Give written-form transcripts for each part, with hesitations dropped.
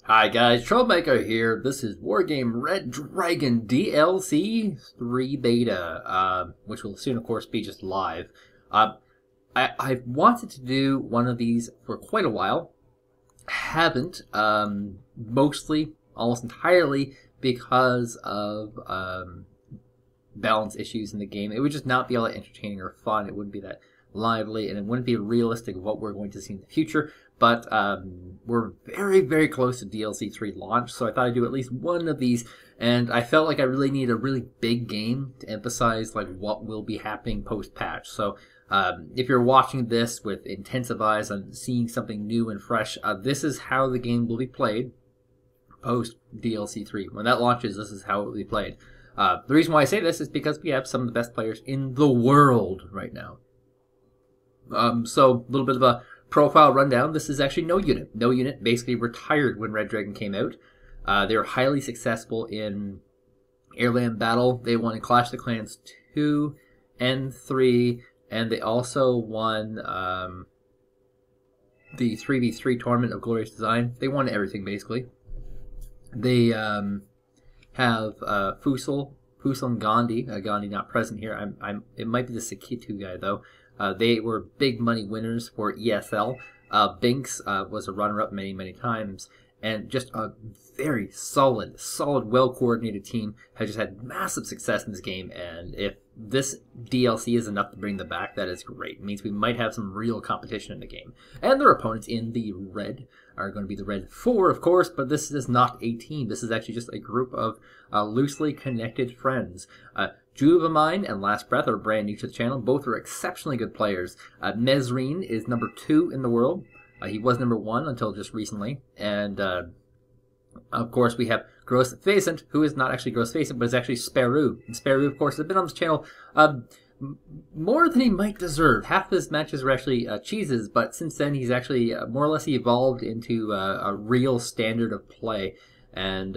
Hi guys, Troublemaker here. This is Wargame Red Dragon DLC 3 Beta, which will soon, of course, be just live. I've wanted to do one of these for quite a while. Haven't, mostly, almost entirely, because of balance issues in the game. It would just not be all that entertaining or fun. It wouldn't be that lively, and it wouldn't be realistic of what we're going to see in the future. But we're very, very close to DLC 3 launch, so I thought I'd do at least one of these, and I felt like I really need a really big game to emphasize like what will be happening post-patch. So if you're watching this with intensive eyes on seeing something new and fresh, this is how the game will be played post DLC 3. When that launches, this is how it will be played. The reason why I say this is because we have some of the best players in the world right now. So a little bit of a profile rundown. This is actually No Unit. No Unit basically retired when Red Dragon came out. They were highly successful in Airland Battle. They won in Clash of the Clans 2 and 3, and they also won the 3v3 tournament of Glorious Design. They won everything basically. They have Fussell and Gandhi. Gandhi not present here. It might be the Kitu guy though. They were big money winners for ESL. Binks was a runner-up many times, and just a very solid, well-coordinated team has just had massive success in this game. And if this DLC is enough to bring them back, that is great. It means we might have some real competition in the game. And their opponents in the red are going to be the Redfor, of course, but this is not a team. This is actually just a group of loosely connected friends. Juvamine and LastBreath are brand new to the channel. Both are exceptionally good players. Mesrine is number 2 in the world. He was number 1 until just recently. And, of course, we have Gross-Facent, who is not actually Gross-Facent, but is actually Sparouw. And Sparouw, of course, has been on this channel more than he might deserve. Half of his matches were actually cheeses, but since then he's actually more or less evolved into a real standard of play. And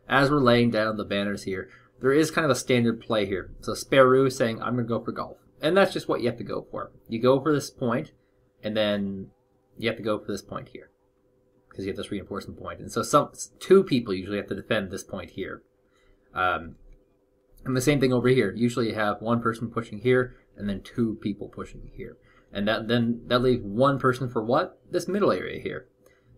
as we're laying down the banners here, there is kind of a standard play here. So Sparouw is saying, I'm going to go for golf. And that's just what you have to go for. You go for this point, and then you have to go for this point here, because you have this reinforcement point. And so two people usually have to defend this point here. And the same thing over here. Usually you have one person pushing here, and then 2 people pushing here. And that leaves one person for what? This middle area here.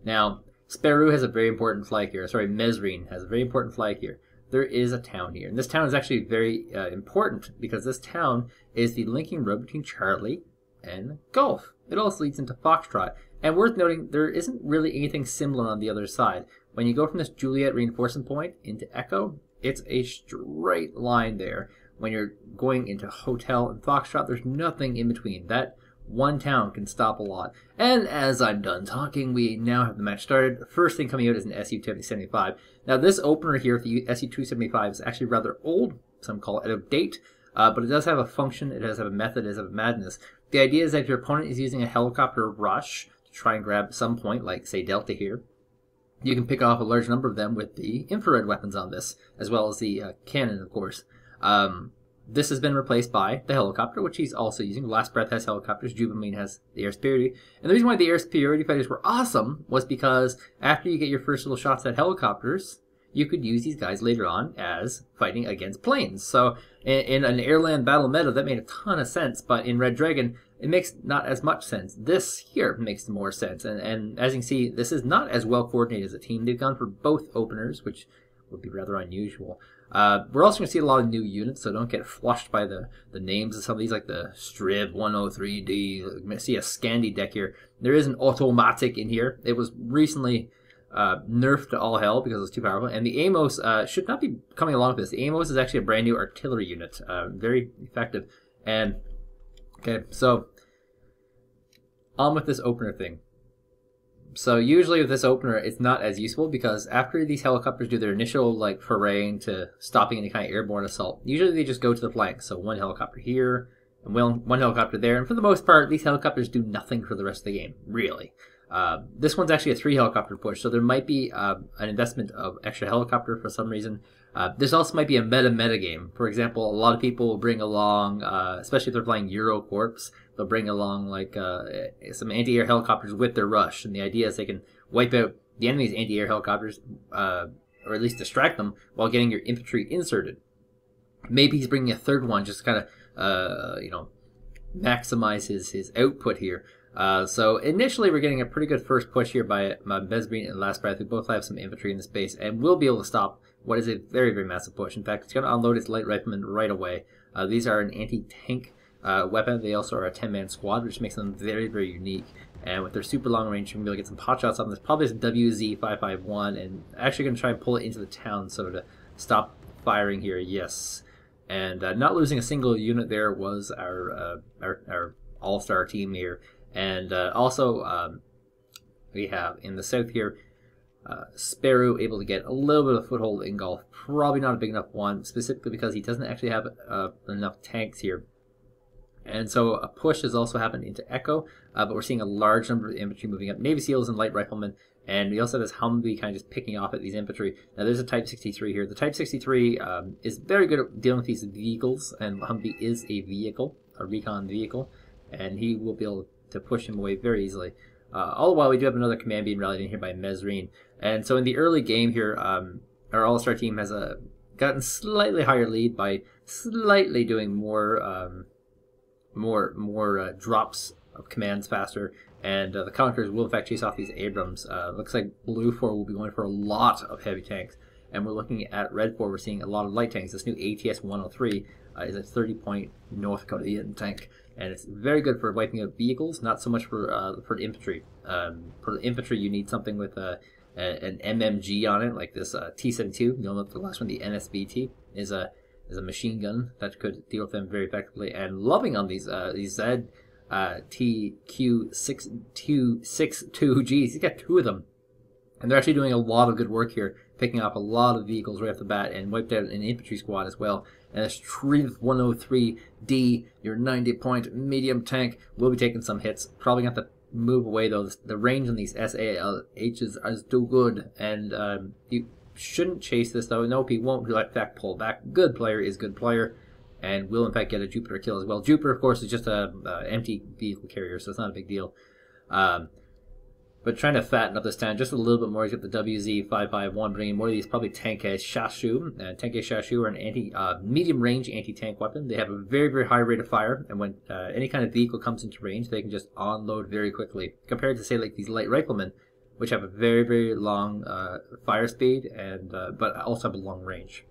Now, Sparouw has a very important flag here. Sorry, Mesrine has a very important flag here. There is a town here. And this town is actually very important, because this town is the linking road between Charlie and Golf. It also leads into Foxtrot. And worth noting, there isn't really anything similar on the other side. When you go from this Juliet reinforcement point into Echo, it's a straight line there. When you're going into Hotel and Foxtrot, there's nothing in between. That one town can stop a lot. And as I'm done talking, we now have the match started. The first thing coming out is an SU-275. Now this opener here with the SU-275 is actually rather old. Some call it out of date. But it does have a function, it does have a method, it does have a madness. The idea is that if your opponent is using a helicopter rush to try and grab some point, like say Delta here, you can pick off a large number of them with the infrared weapons on this, as well as the cannon, of course. This has been replaced by the helicopter, which he's also using. LastBreath has helicopters, Juvamine has the air superiority. And the reason why the air superiority fighters were awesome was because after you get your first little shots at helicopters, you could use these guys later on as fighting against planes. So in an airland battle meta, that made a ton of sense, but in Red Dragon, it makes not as much sense. This here makes more sense, and as you can see, this is not as well coordinated as a team. They've gone for both openers, which would be rather unusual. We're also going to see a lot of new units, so don't get flushed by the names of some of these, like the Strib 103D. You're going to see a Scandi deck here. There is an automatic in here. It was recently nerfed to all hell because it was too powerful. And the Amos should not be coming along with this. The Amos is actually a brand new artillery unit. Very effective. And, okay, so on with this opener thing. So usually with this opener, it's not as useful because after these helicopters do their initial like foray into stopping any kind of airborne assault, usually they just go to the flank. So one helicopter here and one helicopter there. And for the most part, these helicopters do nothing for the rest of the game, really. This one's actually a 3 helicopter push, so there might be an investment of extra helicopter for some reason. This also might be a meta game. For example, a lot of people will bring along, especially if they're playing Eurocorps, they'll bring along like some anti-air helicopters with their rush, and the idea is they can wipe out the enemy's anti-air helicopters, or at least distract them while getting your infantry inserted. Maybe he's bringing a third one just to kind of, you know, maximize his output here. So initially we're getting a pretty good first push here by Mesrine and LastBreath, who both have some infantry in the space, and will be able to stop what is a very, very massive push. In fact, it's going to unload its light riflemen right away. These are an anti-tank weapon. They also are a 10-man squad, which makes them very, very unique. And with their super long range, we're going to be able to get some pot shots on this. Probably some WZ-551, and actually going to try and pull it into the town so to stop firing here. Yes. And not losing a single unit there was our all-star team here. And also we have in the south here Sparouw able to get a little bit of foothold in Gulf. Probably not a big enough one, specifically because he doesn't actually have enough tanks here. And so a push has also happened into Echo, but we're seeing a large number of infantry moving up. Navy SEALs and light riflemen. And we also have this Humvee kind of just picking off at these infantry. Now there's a Type 63 here. The Type 63 is very good at dealing with these vehicles, and Humvee is a vehicle, a recon vehicle, and he will be able to push him away very easily. All the while, we do have another command being rallied in here by Mesrine. And so in the early game here, our all-star team has gotten slightly higher lead by slightly doing more drops of commands faster. And the Conquerors will in fact chase off these Abrams. Looks like Blurfor will be going for a lot of heavy tanks. And we're looking at Redfor, we're seeing a lot of light tanks. This new ATS-103 is a 30-point North Korean tank. And it's very good for wiping out vehicles, not so much for infantry. For infantry, you need something with an MMG on it, like this T-72. You'll note the last one, the NSBT, is a machine gun that could deal with them very effectively. And loving on these Z TQ62Gs. He's got two of them. And they're actually doing a lot of good work here, picking up a lot of vehicles right off the bat and wiped out an infantry squad as well. And this Triumph 103D, your 90-point medium tank, will be taking some hits. Probably going to have to move away though. The range on these SALHs is too good. And you shouldn't chase this though. Nope, he won't in fact pull back. Good player is good player. And will in fact get a Jupiter kill as well. Jupiter, of course, is just a empty vehicle carrier, so it's not a big deal. But trying to fatten up this town just a little bit more. He's got the WZ-551, bringing more of these probably Tanke Shashu. Tanke Shashu are an medium range anti-tank weapon. They have a very, very high rate of fire, and when any kind of vehicle comes into range, they can just unload very quickly. Compared to say like these light riflemen, which have a very, very long fire speed, and but also have a long range.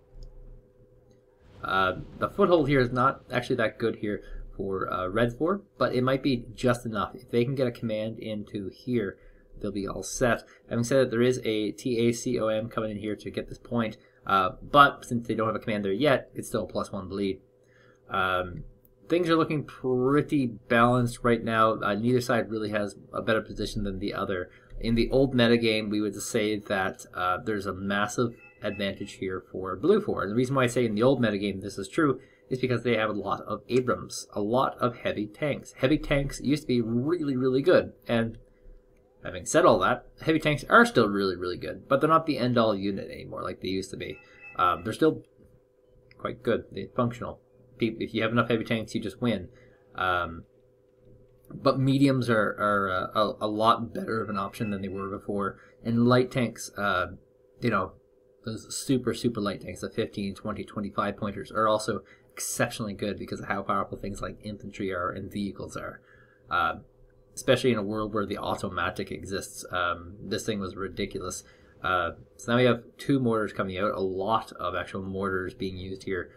The foothold here is not actually that good here for Redfor, but it might be just enough. If they can get a command into here, they'll be all set. Having said that, there is a TACOM coming in here to get this point, but since they don't have a command there yet, it's still a +1 bleed. Things are looking pretty balanced right now. Neither side really has a better position than the other. In the old metagame, we would say that there's a massive advantage here for Blurfor. And the reason why I say in the old metagame this is true is because they have a lot of Abrams, a lot of heavy tanks. Heavy tanks used to be really, really good. And having said all that, heavy tanks are still really, really good, but they're not the end-all unit anymore like they used to be. They're still quite good. They're functional. If you have enough heavy tanks, you just win. But mediums are a lot better of an option than they were before. And light tanks, you know, those super, super light tanks, the 15, 20, 25 pointers, are also exceptionally good because of how powerful things like infantry are and vehicles are. Especially in a world where the automatic exists. This thing was ridiculous. So now we have 2 mortars coming out, a lot of actual mortars being used here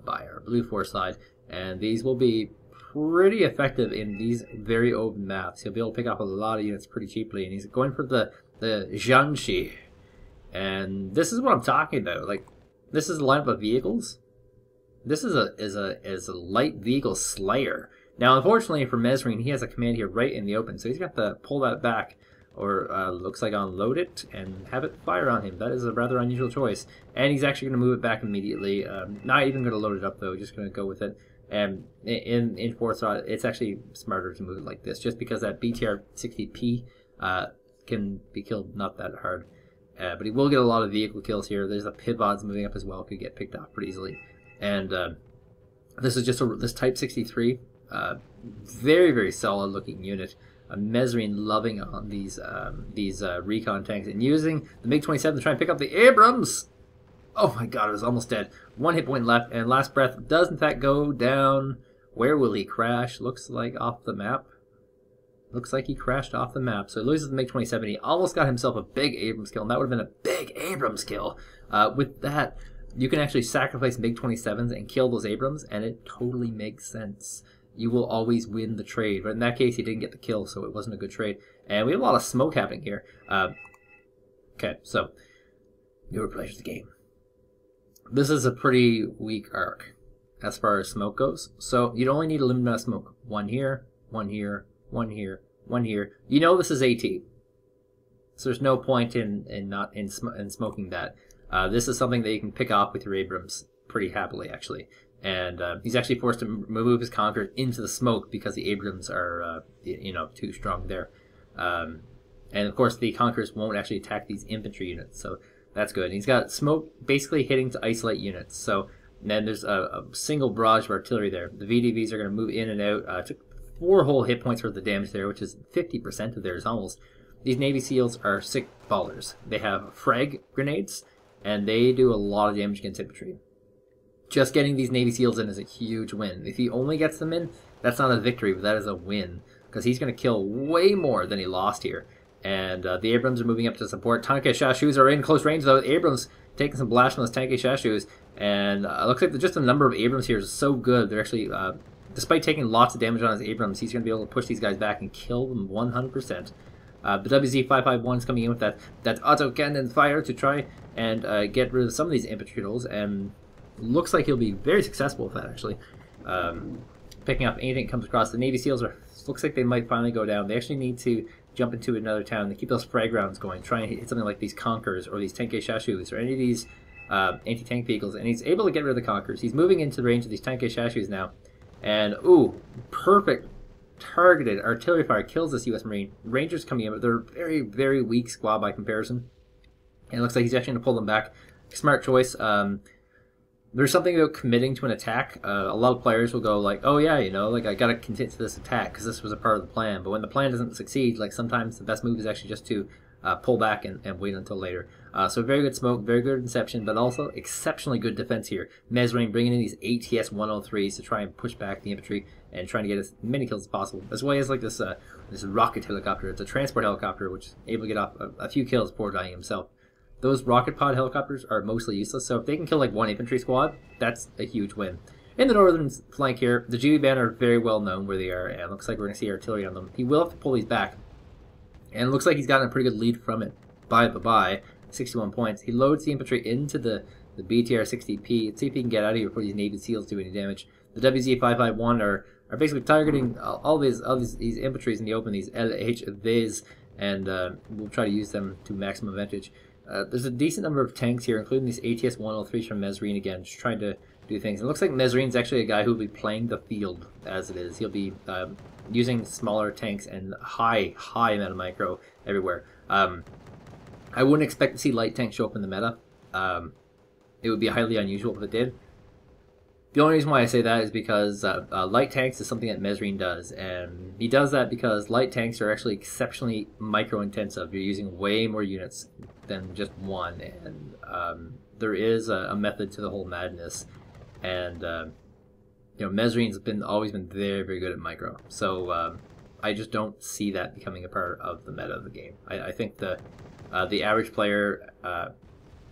by our Blurfor side, and these will be pretty effective in these very open maps. He'll be able to pick up a lot of units pretty cheaply, and he's going for the Jiangxi. And this is what I'm talking about. Like, this is a lineup of vehicles. This is a light vehicle slayer. Now, unfortunately for Mesrine, he has a command here right in the open, so he's got to pull that back, or looks like unload it and have it fire on him. That is a rather unusual choice. And he's actually going to move it back immediately. Not even going to load it up though, just going to go with it. And in forethought, it's actually smarter to move it like this, just because that BTR-60P can be killed not that hard. But he will get a lot of vehicle kills here. There's the pivots moving up as well, could get picked off pretty easily. And this is just this Type 63, very, very solid looking unit. Mesrine loving on these recon tanks and using the MiG-27 to try and pick up the Abrams. Oh my god, it was almost dead. 1 hit point left, and Last Breath does in fact go down. Where will he crash? Looks like off the map. Looks like he crashed off the map. So he loses the MiG-27. He almost got himself a big Abrams kill, and that would have been a big Abrams kill. With that, you can actually sacrifice MiG-27s and kill those Abrams, and it totally makes sense. You will always win the trade. But in that case, he didn't get the kill, so it wasn't a good trade. And we have a lot of smoke happening here. Okay, so newer players of the game. This is a pretty weak arc as far as smoke goes. So you'd only need a limited amount of smoke. 1 here, 1 here, 1 here, 1 here. You know this is AT. So there's no point in smoking that. This is something that you can pick off with your Abrams pretty happily, actually. And he's actually forced to move his Conquerors into the smoke because the Abrams are, too strong there. And of course, the Conquerors won't actually attack these infantry units, so that's good. And he's got smoke basically hitting to isolate units. So then there's a single barrage of artillery there. The VDVs are going to move in and out. Took 4 whole hit points worth of damage there, which is 50% of theirs almost. These Navy SEALs are sick ballers. They have frag grenades, and they do a lot of damage against infantry. Just getting these Navy SEALs in is a huge win. If he only gets them in, that's not a victory, but that is a win. Because he's going to kill way more than he lost here. And the Abrams are moving up to support. Tanke Shashus are in close range, though. Abrams taking some blast from those Tanke Shashus. And it looks like just the number of Abrams here is so good. They're actually, despite taking lots of damage on his Abrams, he's going to be able to push these guys back and kill them 100%. The WZ-551 is coming in with that auto cannon fire to try and get rid of some of these infantry rolls. And looks like he'll be very successful with that, actually. Picking up anything that comes across. The Navy SEALs looks like they might finally go down. They actually need to jump into another town to keep those frag rounds going. Try and hit something like these Conquerors or these Tanke Shashus or any of these anti-tank vehicles. And he's able to get rid of the Conquerors. He's moving into the range of these Tanke Shashus now. And, ooh, perfect targeted artillery fire kills this U.S. Marine. Rangers coming in, but they're a very, very weak squad by comparison. And it looks like he's actually going to pull them back. Smart choice. There's something about committing to an attack. A lot of players will go like, oh yeah, like I gotta commit to this attack because this was a part of the plan. But when the plan doesn't succeed, like sometimes the best move is actually just to pull back and wait until later. So very good smoke, very good inception, but also exceptionally good defense here. Mesrine bringing in these ATS-103s to try and push back the infantry and trying to get as many kills as possible. As well as like this rocket helicopter. It's a transport helicopter which is able to get off a few kills before dying himself. Those rocket pod helicopters are mostly useless, so if they can kill like 1 infantry squad, that's a huge win. In the northern flank here, the Juvamine are very well known where they are, and it looks like we're going to see artillery on them. He will have to pull these back, and it looks like he's gotten a pretty good lead from it by 61 points. He loads the infantry into the BTR-60P. Let's see if he can get out of here before these Navy SEALs do any damage. The WZ-551 are basically targeting all these infantries in the open, these LHVs, and we'll try to use them to maximum advantage. There's a decent number of tanks here, including these ATS-103s from Mesrine again, just trying to do things. It looks like Mesrine's actually a guy who will be playing the field as it is. He'll be using smaller tanks and high amount of micro everywhere. I wouldn't expect to see light tanks show up in the meta. It would be highly unusual if it did. The only reason why I say that is because light tanks is something that Mesrine does, and he does that because light tanks are actually exceptionally micro-intensive. You're using way more units than just one, and there is a method to the whole madness, and Mesrine's always been very, very good at micro, so I just don't see that becoming a part of the meta of the game. I think the average player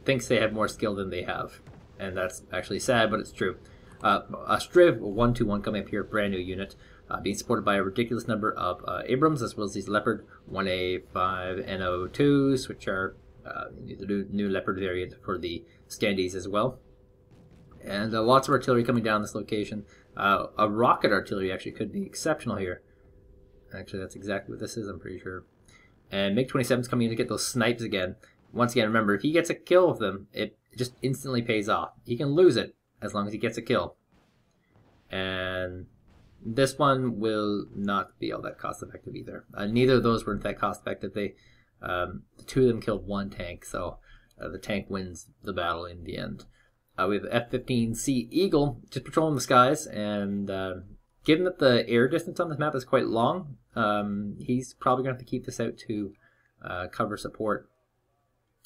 thinks they have more skill than they have, and that's actually sad, but it's true. A Striv 121 coming up here, brand new unit, being supported by a ridiculous number of Abrams, as well as these Leopard 1A5NO2s, which are the new Leopard variant for the Scandies as well. And lots of artillery coming down this location. A rocket artillery actually could be exceptional here. Actually, that's exactly what this is, I'm pretty sure. And MiG-27's coming in to get those snipes again. Once again, remember, if he gets a kill with them, it just instantly pays off. He can lose it as long as he gets a kill. And this one will not be all that cost effective either. Neither of those were in fact cost effective. The 2 of them killed 1 tank, so the tank wins the battle in the end. We have F-15C Eagle just patrolling the skies and given that the air distance on this map is quite long, he's probably going to have to keep this out to cover support.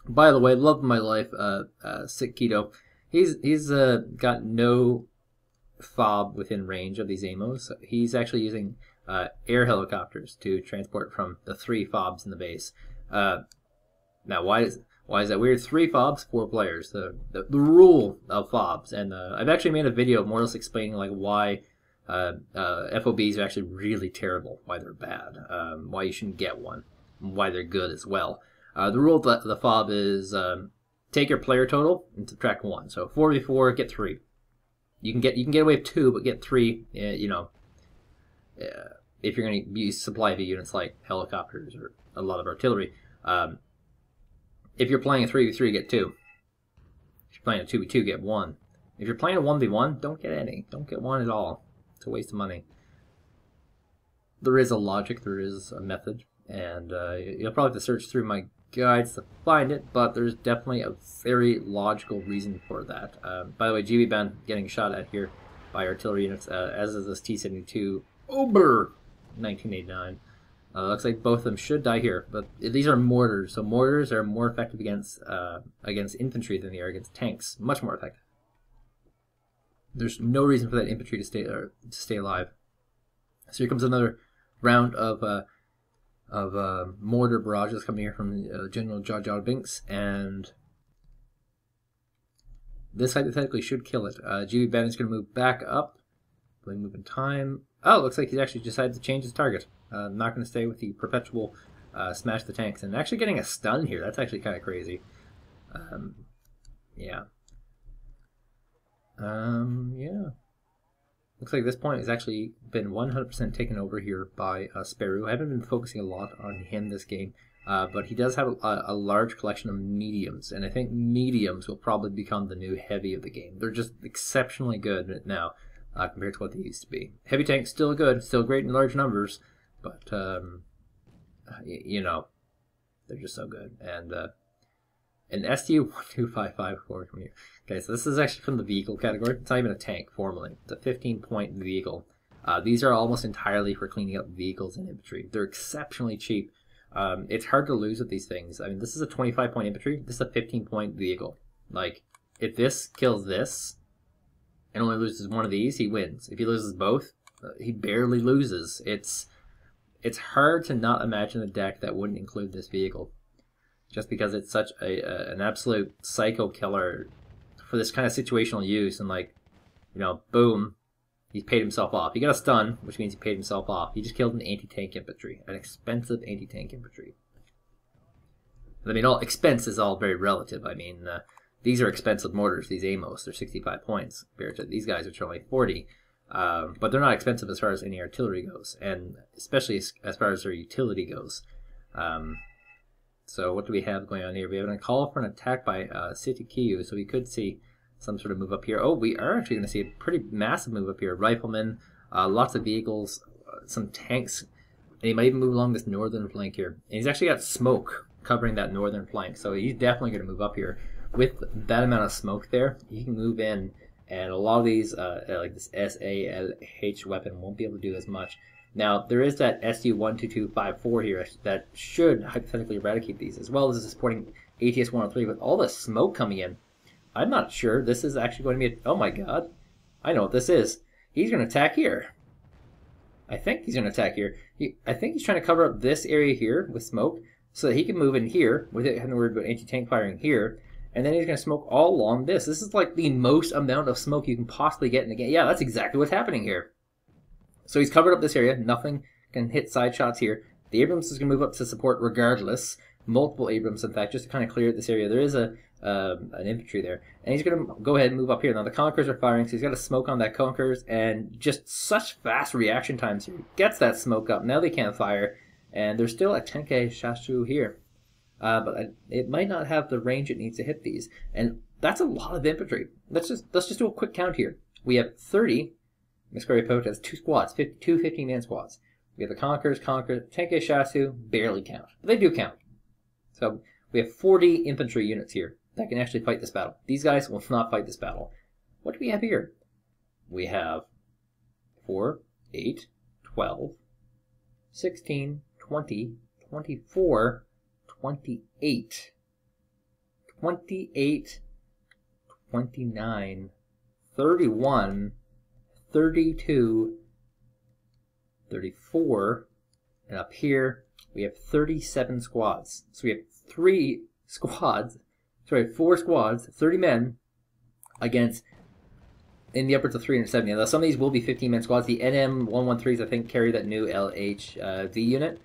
By the way, love of my life, Sick Kitu. He's got no fob within range of these AMOs. He's actually using air helicopters to transport from the 3 fobs in the base. Now, why is that weird? 3 fobs, 4 players. The rule of fobs. And I've actually made a video more or less explaining like why FOBs are actually really terrible, why they're bad, why you shouldn't get one, and why they're good as well. The rule of the fob is take your player total and subtract 1. So 4v4, get 3. You can get away with 2, but get 3. You know, if you're going to use supply V units like helicopters or a lot of artillery. If you're playing a 3v3, get 2. If you're playing a 2v2, get 1. If you're playing a 1v1, don't get any. Don't get 1 at all. It's a waste of money. There is a logic, there is a method, and you'll probably have to search through my guides to find it, but there's definitely a very logical reason for that. By the way, Juvamine getting shot at here by artillery units, as is this T-72 Ober 1989. Looks like both of them should die here, but these are mortars, so mortars are more effective against infantry than they are against tanks. Much more effective. There's no reason for that infantry to stay alive. So here comes another round of mortar barrages coming here from General Binks, and this hypothetically should kill it. Juvamine is going to move back up. Move in time. Oh, it looks like he's actually decided to change his target. Not going to stay with the perpetual smash the tanks, and actually getting a stun here. That's actually kind of crazy. Yeah. Yeah. Looks like this point has actually been 100% taken over here by Sparouw. I haven't been focusing a lot on him this game, but he does have a large collection of mediums, and I think mediums will probably become the new heavy of the game. They're just exceptionally good now compared to what they used to be. Heavy tanks still good, still great in large numbers, but you know, they're just so good. And an STU-1255 from here. Okay, so this is actually from the vehicle category. It's not even a tank, formally. It's a 15-point vehicle. These are almost entirely for cleaning up vehicles and infantry. They're exceptionally cheap. It's hard to lose with these things. I mean, this is a 25-point infantry. This is a 15-point vehicle. Like, if this kills this and only loses one of these, he wins. If he loses both, he barely loses. It's hard to not imagine a deck that wouldn't include this vehicle, just because it's such an absolute psycho killer for this kind of situational use. And like, you know, boom, he's paid himself off. He got a stun, which means he paid himself off. He just killed an anti-tank infantry, an expensive anti-tank infantry. I mean, all expense is all very relative. I mean, these are expensive mortars, these AMOs. They're 65 points compared to these guys, which are only 40. But they're not expensive as far as any artillery goes, and especially as far as their utility goes. So what do we have going on here? We have a call for an attack by City Kitu, so we could see some sort of move up here. Oh, we are actually going to see a pretty massive move up here. Riflemen, lots of vehicles, some tanks, and he might even move along this northern flank here. And he's actually got smoke covering that northern flank, so he's definitely going to move up here. With that amount of smoke there, he can move in, and a lot of these, like this SALH weapon, won't be able to do as much. Now, there is that SU-12254 here that should hypothetically eradicate these, as well as supporting ATS-103. With all the smoke coming in, I'm not sure this is actually going to be oh my god, I know what this is. He's going to attack here. I think he's going to attack here. I think he's trying to cover up this area here with smoke so that he can move in here without having to worry about anti-tank firing here. And then he's going to smoke all along this. This is like the most amount of smoke you can possibly get in the game. Yeah, that's exactly what's happening here. So he's covered up this area. Nothing can hit side shots here. The Abrams is going to move up to support regardless. Multiple Abrams, in fact, just to kind of clear this area. There is an infantry there. And he's going to go ahead and move up here. Now the Conquerors are firing, so he's got a smoke on that Conquerors. And just such fast reaction times here. He gets that smoke up. Now they can't fire. And there's still a 10k Shashu here. But it might not have the range it needs to hit these. And that's a lot of infantry. Let's just do a quick count here. We have 30... Misquery Poach has 2 squads, 2 15-man squads. We have the Conquerors, 10k Shasu, barely count. But they do count. So we have 40 infantry units here that can actually fight this battle. These guys will not fight this battle. What do we have here? We have 4, 8, 12, 16, 20, 24, 28, 28, 29, 31, 32, 34, and up here we have 37 squads. So we have 4 squads, 30 men, against in the upwards of 370. Now, some of these will be 15-man squads. The NM113s, I think, carry that new LHV unit.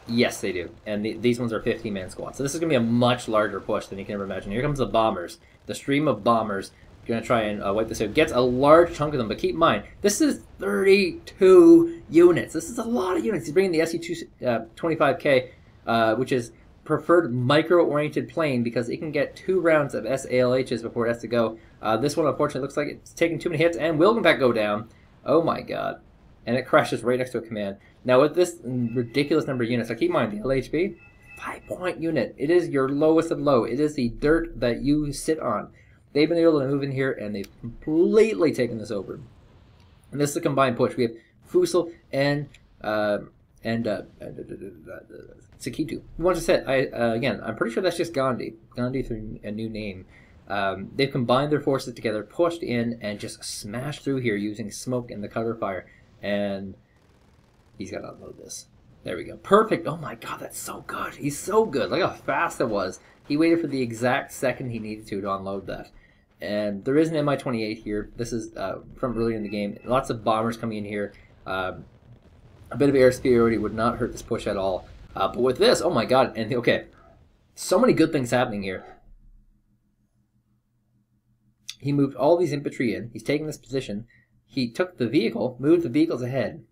Yes, they do. And these ones are 15-man squads. So this is going to be a much larger push than you can ever imagine. Here comes the bombers. The stream of bombers. Going to try and wipe this out. Gets a large chunk of them, but keep in mind, this is 32 units. This is a lot of units. He's bringing the SU-25K, which is preferred micro-oriented plane, because it can get 2 rounds of SALHs before it has to go. This one, unfortunately, looks like it's taking too many hits and will in fact go down. Oh my god. And it crashes right next to a command. Now, with this ridiculous number of units, now keep in mind, the LHB, 5-point unit. It is your lowest of low. It is the dirt that you sit on. They've been able to move in here, and they've completely taken this over. And this is a combined push. We have Fussell and Kitu. We want to set, again, I'm pretty sure that's just Gandhi. Gandhi through a new name. They've combined their forces together, pushed in, and just smashed through here using smoke and the cover fire. And he's got to unload this. There we go. Perfect. Oh my god, that's so good. He's so good. Look how fast it was. He waited for the exact second he needed to unload that. And there is an Mi-28 here. This is from earlier in the game. Lots of bombers coming in here. A bit of air superiority would not hurt this push at all. But with this, oh my god. And okay, so many good things happening here. He moved all these infantry in. He's taking this position. He took the vehicle, moved the vehicles ahead.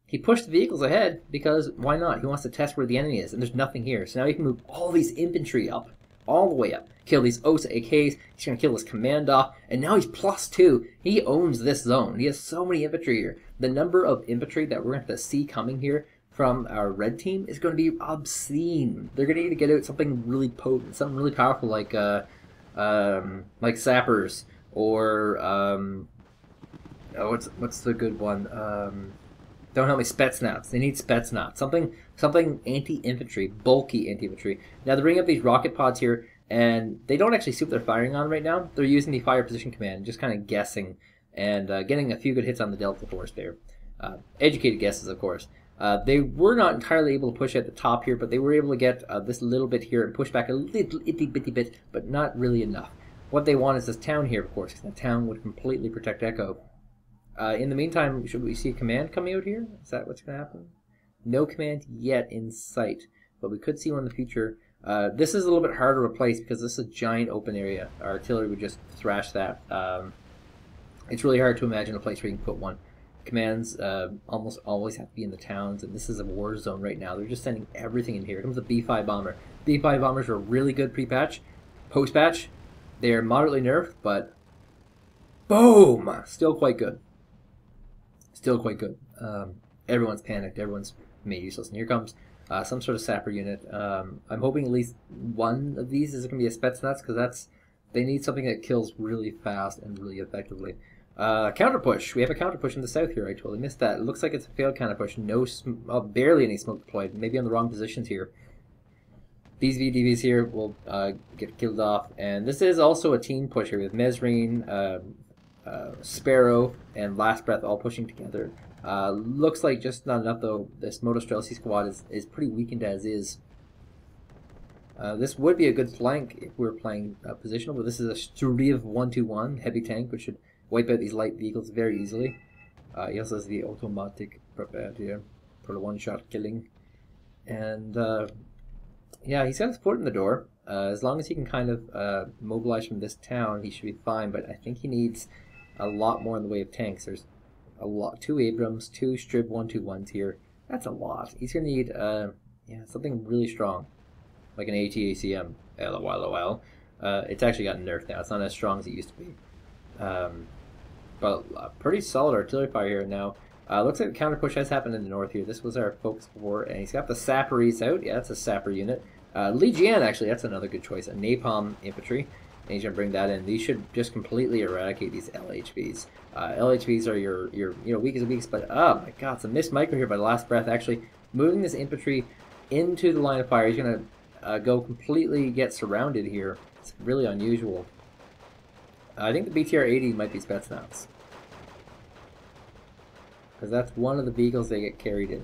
He pushed the vehicles ahead because why not? He wants to test where the enemy is, and there's nothing here. So now he can move all these infantry up, all the way up. Kill these OSA AKs. He's going to kill his command off, and now he's +2. He owns this zone. He has so many infantry here. The number of infantry that we're going to have to see coming here from our red team is going to be obscene. They're going to need to get out something really potent, something really powerful like sappers or what's the good one? Don't help me, Spetsnaz. They need Spetsnaz. Something anti-infantry, bulky anti-infantry. Now they're bringing up these rocket pods here, and they don't actually see what they're firing on right now. They're using the fire position command, just kind of guessing, and getting a few good hits on the Delta Force there. Educated guesses, of course. They were not entirely able to push at the top here, but they were able to get this little bit here and push back a little itty-bitty bit, but not really enough. What they want is this town here, of course, because the town would completely protect Echo. In the meantime, should we see a command coming out here? Is that what's going to happen? No command yet in sight, but we could see one in the future. This is a little bit harder to replace because this is a giant open area. Our artillery would just thrash that. It's really hard to imagine a place where you can put one. Commands almost always have to be in the towns, and this is a war zone right now. They're just sending everything in here. Here comes the B-5 bomber. B-5 bombers are really good pre-patch. Post-patch, they are moderately nerfed, but boom! Still quite good. Still quite good. Everyone's panicked. Everyone's made useless. And here comes some sort of sapper unit. I'm hoping at least one of these is going to be a Spetsnaz, because they need something that kills really fast and really effectively. Counter push. We have a counter push in the south here. I totally missed that. It looks like it's a failed counter push. No, barely any smoke deployed. Maybe on the wrong positions here. These VDVs here will get killed off. And this is also a team push here with Mesrine, Sparouw, and LastBreath all pushing together. Looks like just not enough though. This Motostrelsi squad is pretty weakened as is. This would be a good flank if we were playing positional, but this is a Striv 121 heavy tank, which should wipe out these light vehicles very easily. He also has the automatic prepared here for the one-shot killing. And yeah, he's got his foot in the door. As long as he can kind of mobilize from this town, he should be fine, but I think he needs a lot more in the way of tanks. There's a lot. 2 Abrams, 2 Striv 121s here. That's a lot. He's going to need yeah, something really strong, like an ATACM. LOL. It's actually gotten nerfed now. It's not as strong as it used to be. But pretty solid artillery fire here now. Looks like the counter push has happened in the north here. This was our focus before, and he's got the sapperies out. Yeah, that's a sapper unit. Legion, actually, that's another good choice. A napalm infantry. and he's going to bring that in. These should just completely eradicate these LHVs. LHVs are your weakest of weakest, but oh my god, it's a missed micro here by the LastBreath, actually moving this infantry into the line of fire. He's going to go completely get surrounded here. It's really unusual. I think the BTR-80 might be Spetsnaz, because that's one of the vehicles they get carried in.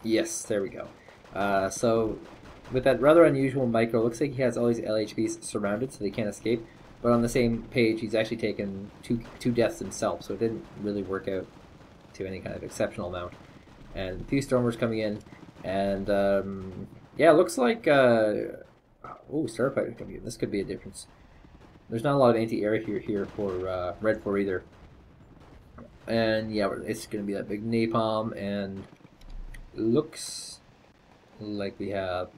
Yes, there we go. So with that rather unusual micro, looks like he has all these LHVs surrounded so they can't escape. But on the same page, he's actually taken two deaths himself, so it didn't really work out to any kind of exceptional amount. And a few Stormers coming in, and yeah, it looks like oh, Starfighter coming in. This could be a difference. There's not a lot of anti-air here for Redfor either. And yeah, it's going to be that big napalm, and looks like we have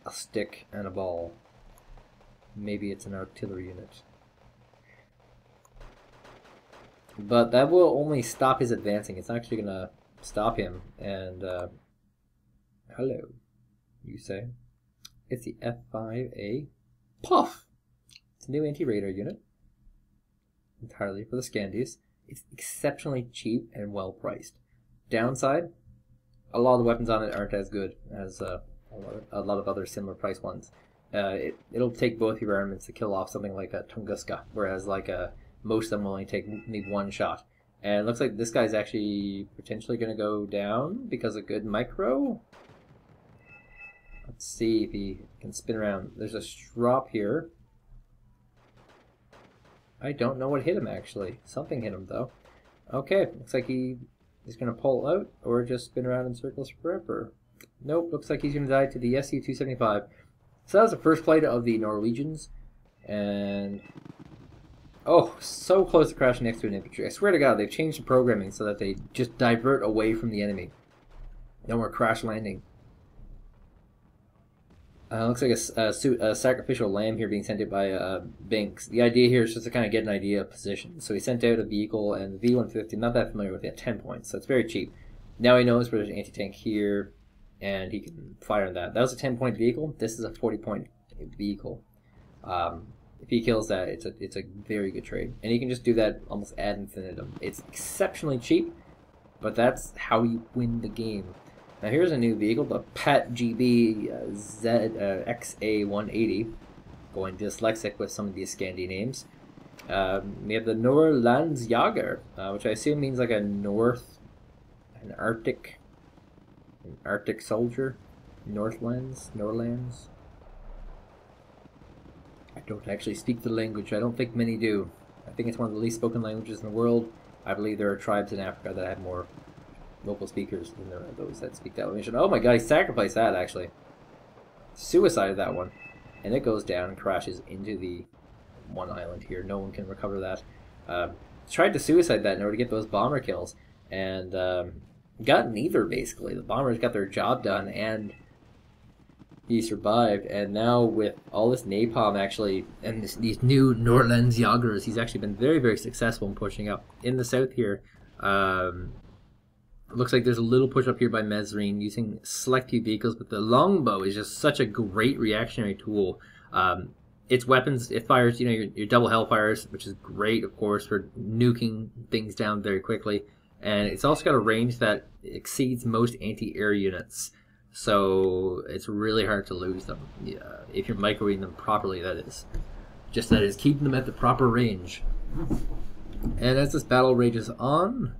a stick and a ball. Maybe it's an artillery unit. But that will only stop his advancing. It's actually going to stop him. And hello, you say. It's the F5A Puff. It's a new anti-radar unit. Entirely for the Scandies. It's exceptionally cheap and well priced. Downside, a lot of the weapons on it aren't as good as a lot of other similar price ones. It'll take both your armaments to kill off something like a Tunguska, whereas like most of them will only need one shot. And it looks like this guy's actually potentially going to go down because of good micro. Let's see if he can spin around. There's a strop here. I don't know what hit him actually. Something hit him though. Okay, looks like he is going to pull out or just spin around in circles forever. Nope, looks like he's going to die to the SU-275. So that was the first flight of the Norwegians. And oh, so close to crashing next to an infantry. I swear to God, they've changed the programming so that they just divert away from the enemy. No more crash landing. Looks like a sacrificial lamb here being sent out by Binks. The idea here is just to kind of get an idea of position. So he sent out a vehicle, and the V-150, not that familiar with it, at 10 points, so it's very cheap. Now he knows where there's an anti-tank here, and he can fire on that. That was a 10-point vehicle. This is a 40-point vehicle. If he kills that, it's a very good trade. And he can just do that almost ad infinitum. It's exceptionally cheap, but that's how you win the game. Now here's a new vehicle, the Pat GB XA180. Going dyslexic with some of these Scandi names. We have the Norrlandsjager, which I assume means like an Arctic soldier. Northlands. I don't actually speak the language. I don't think many do. I think it's one of the least spoken languages in the world. I believe there are tribes in Africa that have more local speakers than there are those that speak that language. Oh my god, he sacrificed that actually. Suicided that one. And it goes down and crashes into the one island here. No one can recover that. Tried to suicide that in order to get those bomber kills. And got neither basically. The bombers got their job done and he survived. And now with all this napalm actually, and these new Norrlandsjagers, he's actually been very, very successful in pushing up. In the south here, looks like there's a little push up here by Mesrine using select few vehicles, but the longbow is just such a great reactionary tool. Its weapons, it fires, your double hellfires, which is great, of course, for nuking things down very quickly. And it's also got a range that exceeds most anti-air units. So it's really hard to lose them. If you're microwaving them properly, that is. Just that is, keeping them at the proper range. And as this battle rages on,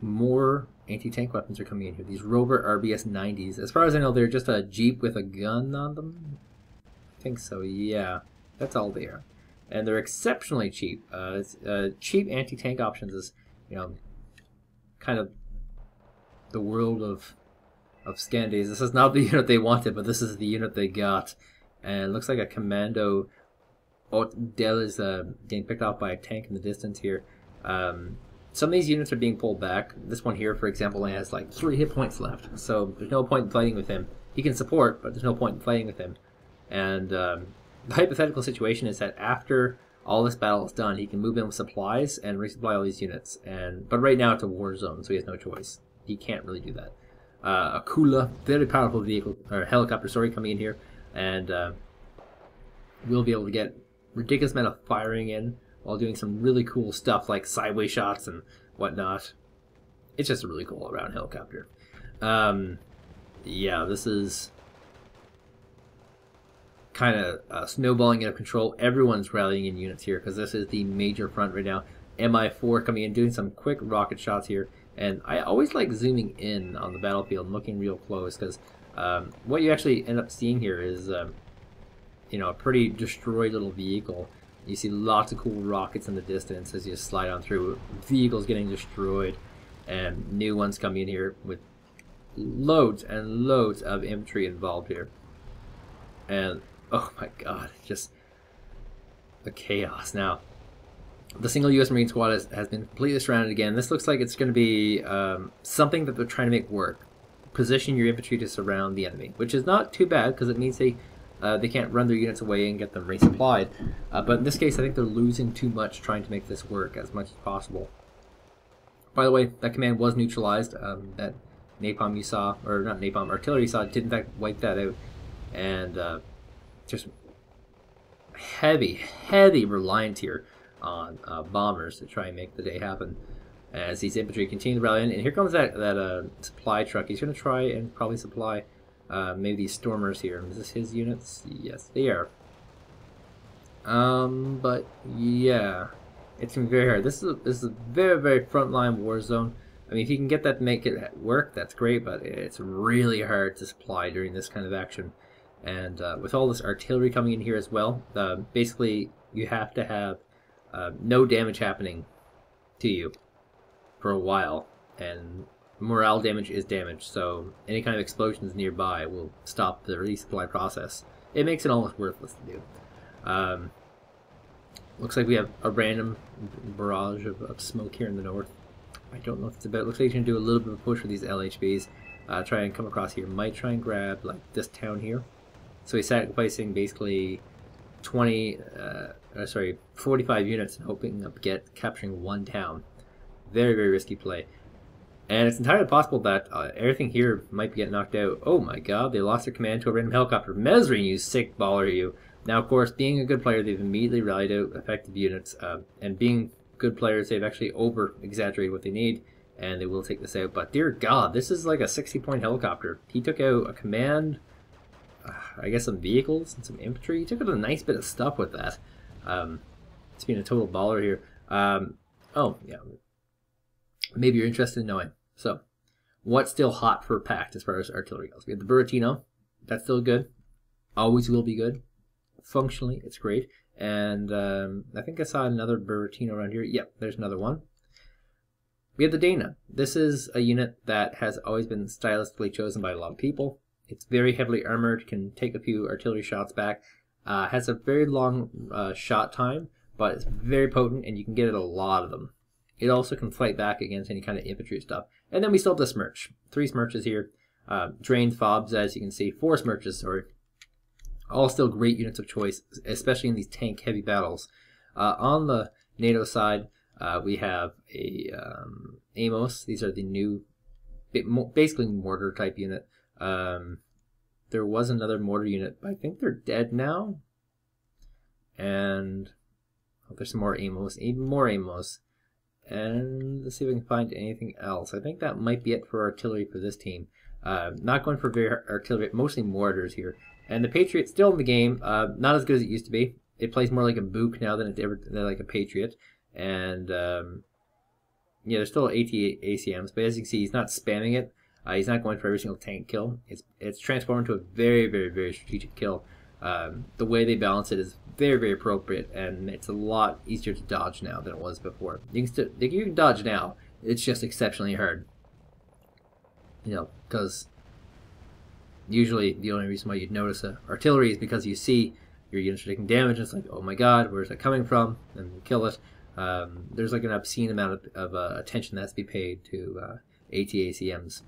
more anti-tank weapons are coming in here. These Rover RBS 90s. As far as I know, they're just a Jeep with a gun on them. I think so, yeah. That's all they are. And they're exceptionally cheap. Cheap anti-tank options is, kind of the world of Scandies. This is not the unit they wanted, but this is the unit they got. And it looks like a commando Del is getting picked off by a tank in the distance here. Some of these units are being pulled back. This one here, for example, only has like 3 hit points left. So there's no point in fighting with him. He can support, but there's no point in fighting with him. And the hypothetical situation is that after all this battle is done, he can move in with supplies and resupply all these units. But right now it's a war zone, so he has no choice. He can't really do that. A Kula, very powerful vehicle, or helicopter, sorry, coming in here. And we'll be able to get ridiculous amount of firing in while doing some really cool stuff like sideways shots and whatnot. It's just a really cool all-around helicopter. Yeah, this is kind of snowballing out of control. Everyone's rallying in units here because this is the major front right now. MI4 coming in, doing some quick rocket shots here. And I always like zooming in on the battlefield and looking real close because what you actually end up seeing here is you know, a pretty destroyed little vehicle. You see lots of cool rockets in the distance as you slide on through. Vehicles getting destroyed, and new ones coming in here with loads and loads of infantry involved here. And oh my god, just the chaos. Now, the single U.S. Marine squad has been completely surrounded again. This looks like it's going to be something that they're trying to make work. Position your infantry to surround the enemy, which is not too bad because it means they can't run their units away and get them resupplied. But in this case, I think they're losing too much trying to make this work as much as possible. By the way, that command was neutralized. That napalm you saw, or not napalm, artillery you saw, did in fact wipe that out. And just heavy reliance here on bombers to try and make the day happen as these infantry continue to rally in. And here comes that supply truck. He's going to try and probably supply maybe these stormers here. Is this his units? Yes, they are. But yeah, it's been very hard. This is a very frontline war zone. I mean, if you can get that to make it work, that's great. But it's really hard to supply during this kind of action. And with all this artillery coming in here as well, basically you have to have no damage happening to you for a while, and morale damage is damage, so any kind of explosions nearby will stop the resupply process. It makes it almost worthless to do. Looks like we have a random barrage of smoke here in the north. I don't know what it's about. Looks like he's going to do a little bit of a push with these LHBs. Try and come across here. Might try and grab like this town here. So he's sacrificing basically 45 units and hoping to capturing one town. Very risky play. And it's entirely possible that everything here might get knocked out. Oh my god, they lost their command to a random helicopter. Mesrine, you sick baller, you. Now, of course, being a good player, they've immediately rallied out effective units. And being good players, they've actually over-exaggerated what they need, and they will take this out. But dear god, this is like a 60-point helicopter. He took out a command, I guess some vehicles and some infantry. He took out a nice bit of stuff with that. It's been a total baller here. Oh, yeah. Maybe you're interested in knowing. So, what's still hot for Pact as far as artillery goes? We have the Blurfor-No. That's still good. Always will be good. Functionally, it's great. And I think I saw another Blurfor-No around here. Yep, there's another one. We have the Dana. This is a unit that has always been stylistically chosen by a lot of people. It's very heavily armored, can take a few artillery shots back. Has a very long shot time, but it's very potent, and you can get a lot of them. It also can fight back against any kind of infantry stuff. And then we still have the Smirch. 3 Smirches here. Drained Fobs, as you can see. 4 Smirches, sorry. All still great units of choice, especially in these tank-heavy battles. On the NATO side, we have a Amos. These are the new, basically mortar-type unit. There was another mortar unit, but I think they're dead now. And there's some more Amos, even more Amos. And let's see if we can find anything else. I think that might be it for artillery for this team. Not going for very artillery, mostly mortars here. And the Patriot's still in the game. Not as good as it used to be. It plays more like a Book now than like a Patriot. And yeah, there's still 80 ACMs, but as you can see, he's not spamming it. He's not going for every single tank kill. It's transformed into a very strategic kill. The way they balance it is very appropriate, and it's a lot easier to dodge now than it was before. You can dodge now. It's just exceptionally hard. You know, because usually the only reason why you'd notice artillery is because you see your units are taking damage, and it's like, oh my god, where's that coming from? And you kill it. There's like an obscene amount of attention that has to be paid to ATACMs.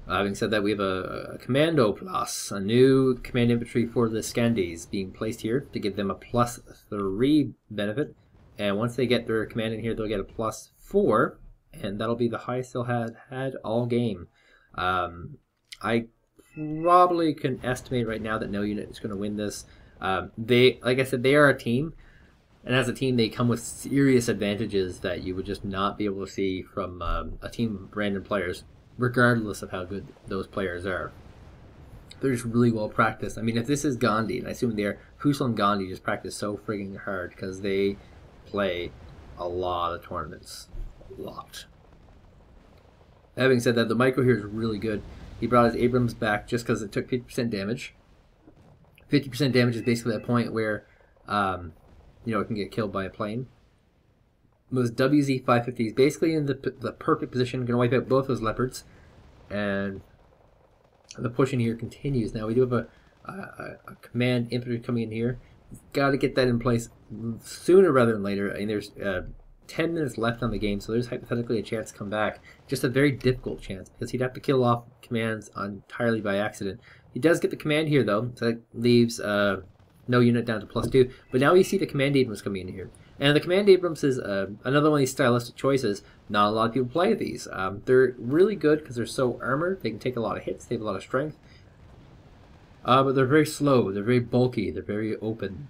Having said that, we have a Commando Plus, a new command infantry for the Scandies being placed here to give them a +3 benefit. And once they get their command in here, they'll get a +4, and that'll be the highest they'll had all game. I probably can estimate right now that no unit is going to win this. They, like I said, they are a team, and as a team, they come with serious advantages that you would just not be able to see from a team of random players, regardless of how good those players are. They're just really well practiced. I mean, if this is Gandhi, and I assume they're, Fussell and Gandhi just practice so frigging hard because they play a lot of tournaments. A lot. Having said that, the micro here is really good. He brought his Abrams back just because it took 50% damage. 50% damage is basically that point where, it can get killed by a plane. With WZ-550, he's basically in the perfect position, going to wipe out both those leopards. And the pushing here continues. Now we do have a command infantry coming in here. Got to get that in place sooner rather than later. I mean, there's 10 minutes left on the game, so there's hypothetically a chance to come back. Just a very difficult chance, because he'd have to kill off commands entirely by accident. He does get the command here, though, so that leaves no unit down to +2. But now you see the command Abrams coming in here. And the command Abrams is another one of these stylistic choices. Not a lot of people play these. They're really good because they're so armored. They can take a lot of hits. They have a lot of strength. But they're very slow. They're very bulky. They're very open.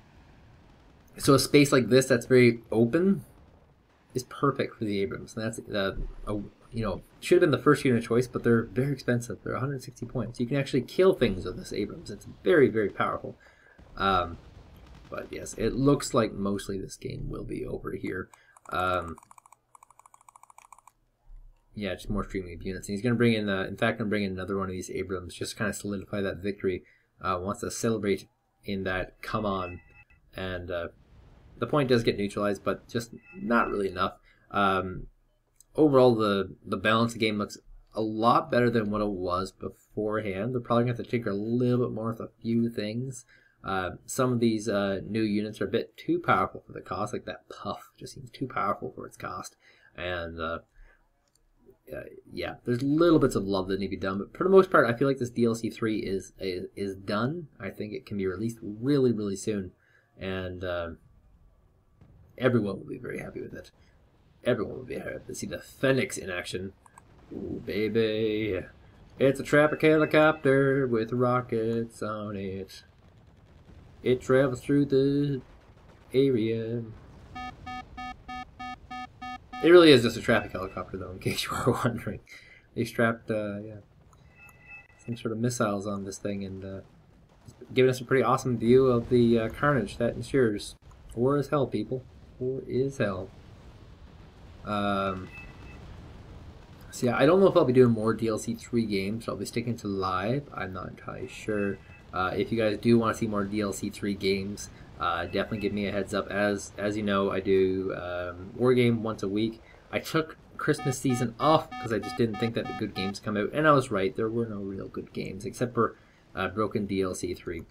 So a space like this that's very open is perfect for the Abrams. And that's should have been the first unit choice, but they're very expensive. They're 160 points. You can actually kill things with this Abrams. It's very, very powerful. But yes, it looks like mostly this game will be over here. Yeah, just more streaming of units. And he's going to bring in, in fact, I'm bringing another one of these Abrams just to kind of solidify that victory. Wants to celebrate in that come on. And the point does get neutralized, but just not really enough. Overall, the balance of the game looks a lot better than what it was beforehand. They're probably going to have to tinker a little bit more with a few things. Some of these new units are a bit too powerful for the cost, like that Puff just seems too powerful for its cost. And yeah, there's little bits of love that need to be done, but for the most part, I feel like this DLC 3 is done. I think it can be released really, really soon, and everyone will be very happy with it. Everyone will be happy to see the Phoenix in action. Ooh, baby, it's a traffic helicopter with rockets on it. It travels through the area. It really is just a traffic helicopter, though, in case you were wondering. They strapped, some sort of missiles on this thing and giving us a pretty awesome view of the carnage that ensures. War is hell, people. War is hell. So yeah, I don't know if I'll be doing more DLC 3 games. I'll be sticking to live. I'm not entirely sure. If you guys do want to see more DLC 3 games, definitely give me a heads up. As you know, I do Wargame once a week. I took Christmas season off because I just didn't think that the good games come out, and I was right. There were no real good games except for Broken DLC 3.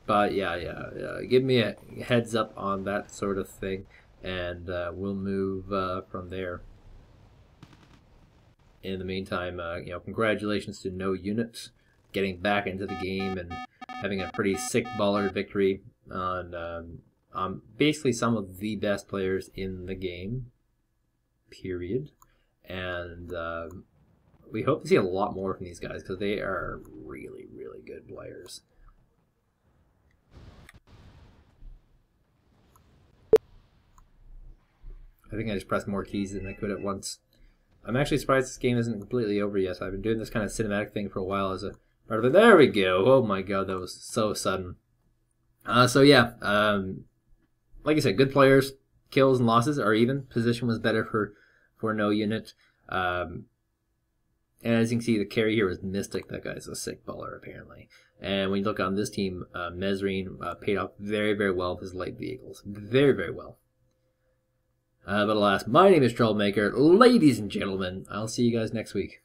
But yeah, give me a heads up on that sort of thing, and we'll move from there. In the meantime, congratulations to No Units getting back into the game and having a pretty sick baller victory on basically some of the best players in the game, period. And we hope to see a lot more from these guys because they are really, really good players. I think I just pressed more keys than I could at once. I'm actually surprised this game isn't completely over yet. I've been doing this kind of cinematic thing for a while as a part of it. There we go. Oh my god, that was so sudden. So yeah, like I said, good players, kills and losses are even. Position was better for No Unit. And as you can see, the carry here was Mystic. That guy's a sick baller, apparently. And when you look on this team, Mesrine paid off very, very well with his light vehicles. Very, very well. But alas, my name is Troublemaker. Ladies and gentlemen, I'll see you guys next week.